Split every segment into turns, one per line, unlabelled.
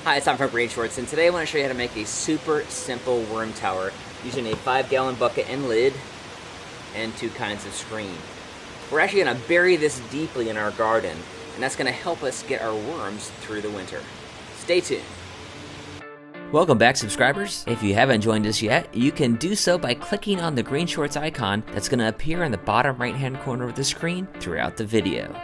Hi, it's Tom from Green Shorts, and today I want to show you how to make a super simple worm tower using a 5-gallon bucket and lid and 2 kinds of screen. We're actually going to bury this deeply in our garden, and that's going to help us get our worms through the winter. Stay tuned. Welcome back, subscribers. If you haven't joined us yet, you can do so by clicking on the Green Shorts icon that's going to appear in the bottom right-hand corner of the screen throughout the video.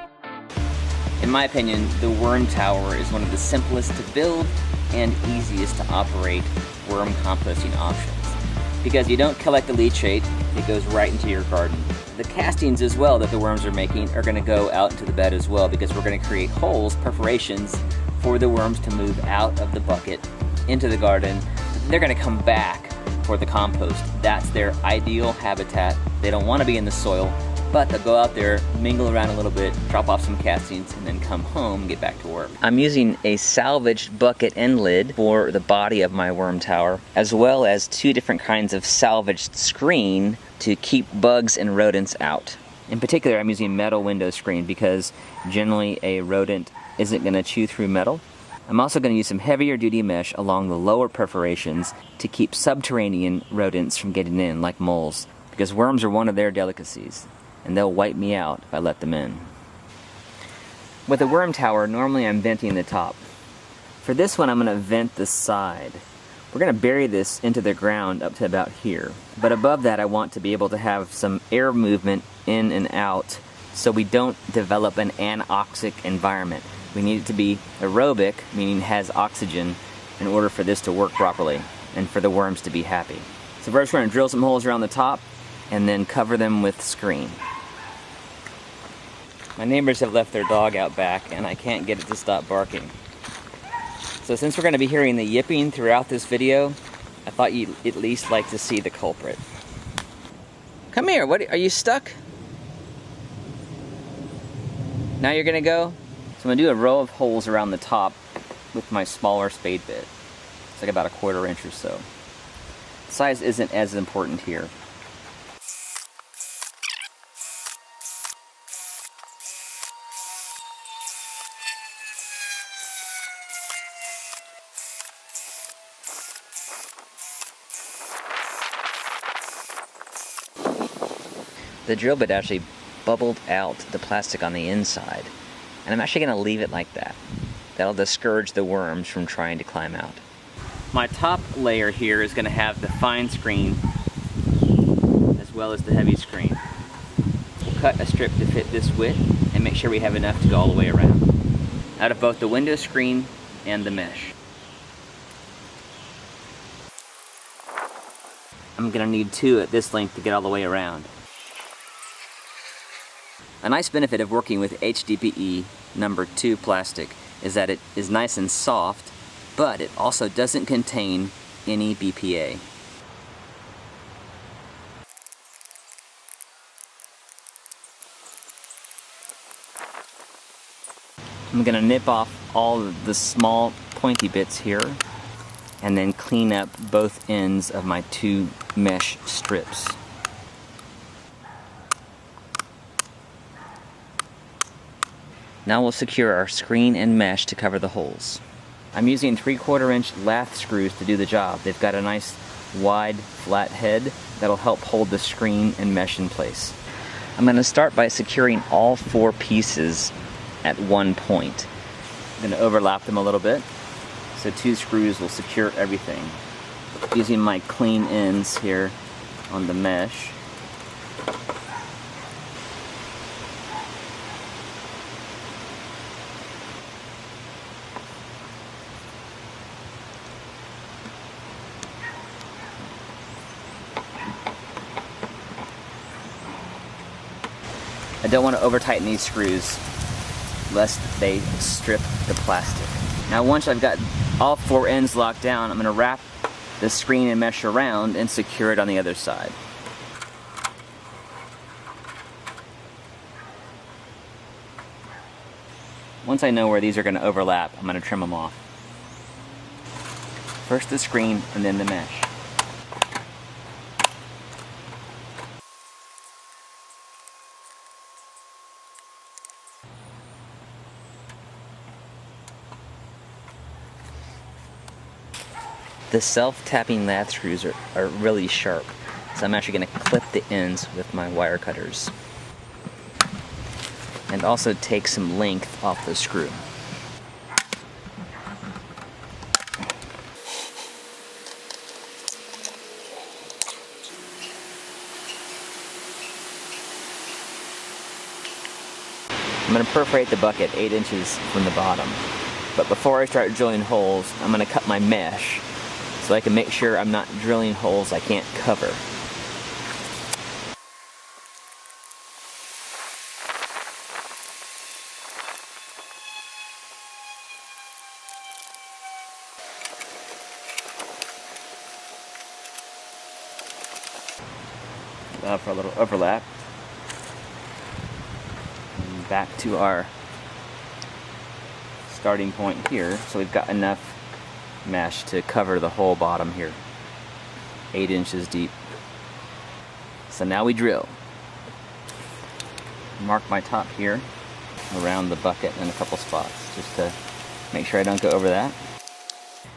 In my opinion, the worm tower is one of the simplest to build and easiest to operate worm composting options. Because you don't collect the leachate, it goes right into your garden. The castings as well that the worms are making are going to go out into the bed as well, because we're going to create holes, perforations, for the worms to move out of the bucket into the garden. They're going to come back for the compost. That's their ideal habitat. They don't want to be in the soil, but they'll go out there, mingle around a little bit, drop off some castings, and then come home and get back to work. I'm using a salvaged bucket and lid for the body of my worm tower, as well as 2 different kinds of salvaged screen to keep bugs and rodents out. In particular, I'm using metal window screen because generally a rodent isn't going to chew through metal. I'm also going to use some heavier duty mesh along the lower perforations to keep subterranean rodents from getting in, like moles, because worms are one of their delicacies, and they'll wipe me out if I let them in. With a worm tower, normally I'm venting the top. For this one, I'm going to vent the side. We're going to bury this into the ground up to about here. But above that, I want to be able to have some air movement in and out so we don't develop an anoxic environment. We need it to be aerobic, meaning has oxygen, in order for this to work properly and for the worms to be happy. So first we're going to drill some holes around the top and then cover them with screen. My neighbors have left their dog out back and I can't get it to stop barking. So since we're going to be hearing the yipping throughout this video, I thought you'd at least like to see the culprit. Come here, what are you stuck? Now you're going to go? So I'm going to do a row of holes around the top with my smaller spade bit. It's like about 1/4 inch or so. Size isn't as important here. The drill bit actually bubbled out the plastic on the inside, and I'm actually going to leave it like that. That'll discourage the worms from trying to climb out. My top layer here is going to have the fine screen as well as the heavy screen. We'll cut a strip to fit this width and make sure we have enough to go all the way around, out of both the window screen and the mesh. I'm going to need 2 at this length to get all the way around. A nice benefit of working with HDPE number 2 plastic is that it is nice and soft, but it also doesn't contain any BPA. I'm going to nip off all of the small pointy bits here and then clean up both ends of my 2 mesh strips. Now we'll secure our screen and mesh to cover the holes. I'm using 3/4 inch lath screws to do the job. They've got a nice wide flat head that'll help hold the screen and mesh in place. I'm going to start by securing all 4 pieces at one point. I'm going to overlap them a little bit so 2 screws will secure everything. Using my clean ends here on the mesh. I don't want to over tighten these screws lest they strip the plastic. Now once I've got all 4 ends locked down, I'm going to wrap the screen and mesh around and secure it on the other side. Once I know where these are going to overlap, I'm going to trim them off. First the screen and then the mesh. The self-tapping lath screws are really sharp, so I'm actually going to clip the ends with my wire cutters. And also take some length off the screw. I'm going to perforate the bucket 8 inches from the bottom. But before I start drilling holes, I'm going to cut my mesh so I can make sure I'm not drilling holes I can't cover. For a little overlap. And back to our starting point here, so we've got enough mesh to cover the whole bottom here, 8 inches deep. So now we drill. Mark my top here around the bucket in a couple spots just to make sure I don't go over that.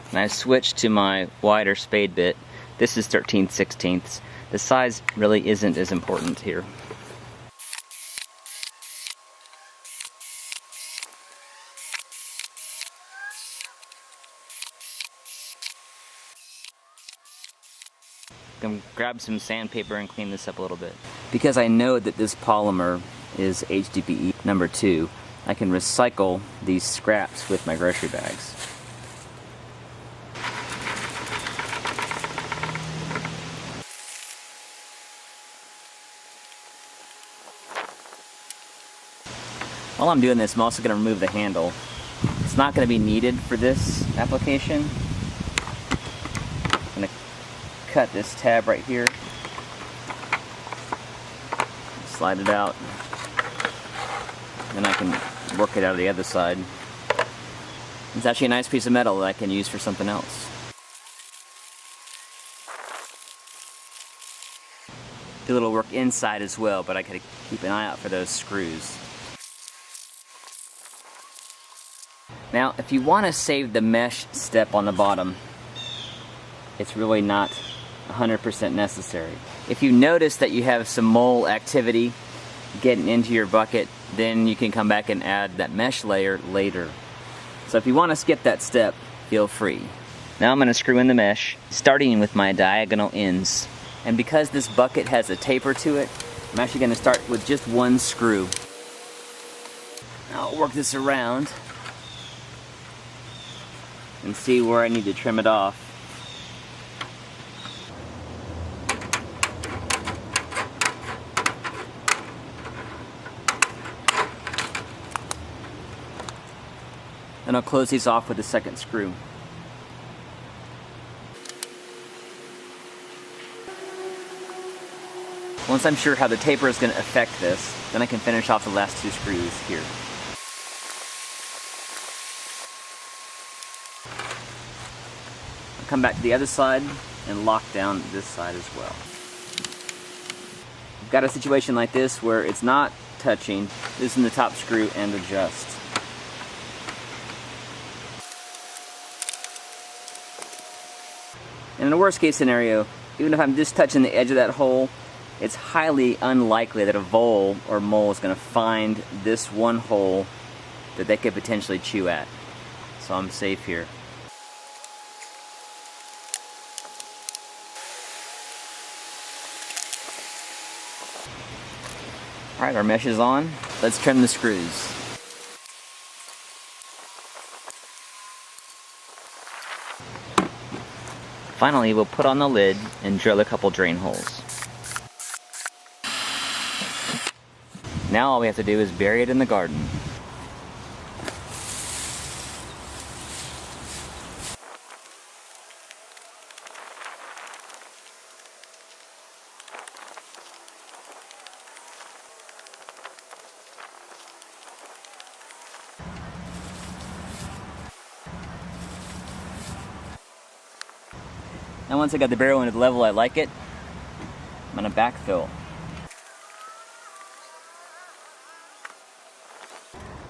And I've switched to my wider spade bit. This is 13/16. The size really isn't as important here. I'm gonna grab some sandpaper and clean this up a little bit. Because I know that this polymer is HDPE number 2, I can recycle these scraps with my grocery bags. While I'm doing this, I'm also going to remove the handle. It's not going to be needed for this application. I'm going to cut this tab right here. Slide it out. Then I can work it out of the other side. It's actually a nice piece of metal that I can use for something else. Do a little work inside as well, but I gotta keep an eye out for those screws. Now, if you want to save the mesh step on the bottom, it's really not 100% necessary. If you notice that you have some mole activity getting into your bucket, then you can come back and add that mesh layer later. So if you want to skip that step, feel free. Now I'm going to screw in the mesh, starting with my diagonal ends. And because this bucket has a taper to it, I'm actually going to start with just one screw. I'll work this around and see where I need to trim it off. Then I'll close these off with a second screw. Once I'm sure how the taper is going to affect this, then I can finish off the last 2 screws here. I'll come back to the other side and lock down this side as well. I've got a situation like this where it's not touching, loosen the top screw and adjust. And in a worst case scenario, even if I'm just touching the edge of that hole, it's highly unlikely that a vole or mole is going to find this one hole that they could potentially chew at. So I'm safe here. Alright, our mesh is on. Let's trim the screws. Finally, we'll put on the lid and drill a couple drain holes. Now all we have to do is bury it in the garden. Now once I got the barrel into the level I like it, I'm going to backfill.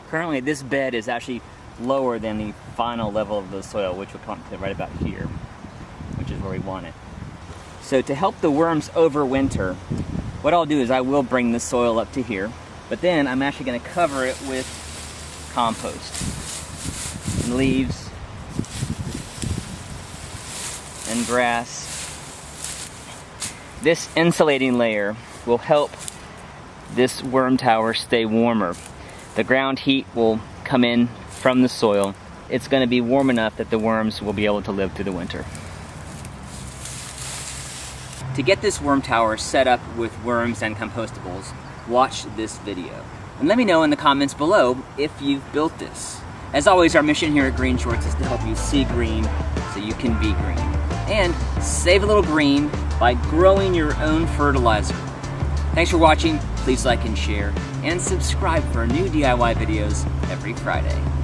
Currently this bed is actually lower than the final level of the soil, which will come to right about here. where we want it. So to help the worms overwinter, what I'll do is I will bring the soil up to here, but then I'm actually going to cover it with compost and leaves and grass. This insulating layer will help this worm tower stay warmer. The ground heat will come in from the soil. It's going to be warm enough that the worms will be able to live through the winter. To get this worm tower set up with worms and compostables, watch this video. And let me know in the comments below if you've built this. As always, our mission here at Green Shorts is to help you see green so you can be green. And save a little green by growing your own fertilizer. Thanks for watching. Please like and share, and subscribe for new DIY videos every Friday.